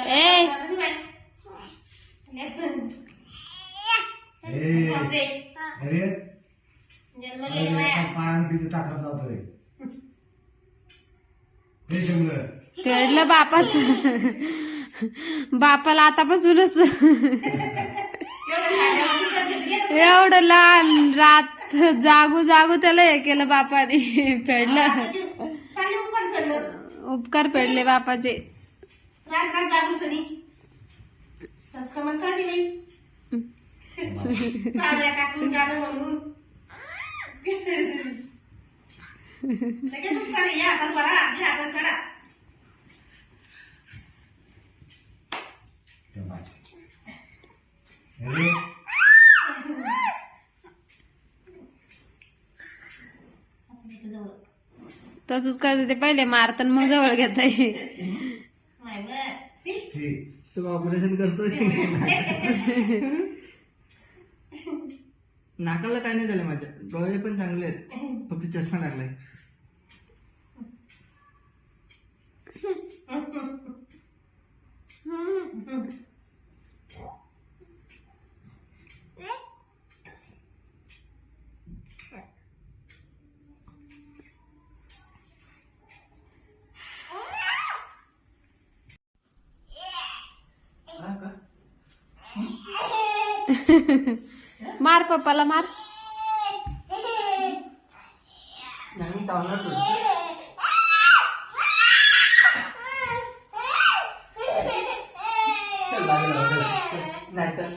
ए कळलं बापाच बापाला आतापासूनच एवढं लहान रात जागू जागू त्याला हे केलं बापाने फेडलं उपकार फेडले बापाचे तसंच करते ते पहिले मारताना मग जवळ घेताय ऑपरेशन करतोय नाकाला काय नाही झालं माझ्या डोळे पण चांगले आहेत फक्त चष्मा लागलाय मार पप्पाला मार नाही चावणार नाही तर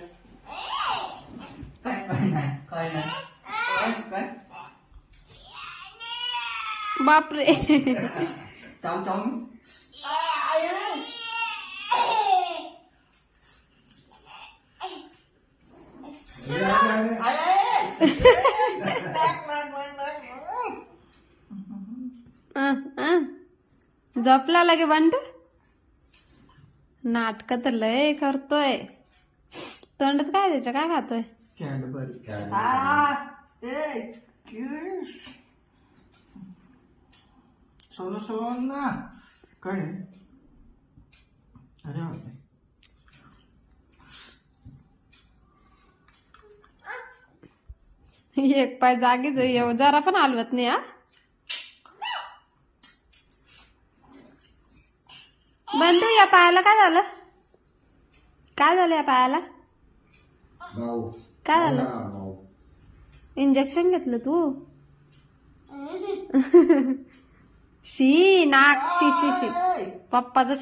काय नाही बापरे चाव चाव झोपला लगे बंट नाटक तर लय करतोय तोंडात काय त्याच्या काय खातोय सोन सोन ना काय अरे एक पाय जागीच आहे, जरा पण हलवत नाही हा बंटू या पायाला काय झालं काय झालं या पायाला काय झालं इंजेक्शन घेतलं तू शी नाक शी शी शी पप्पाचं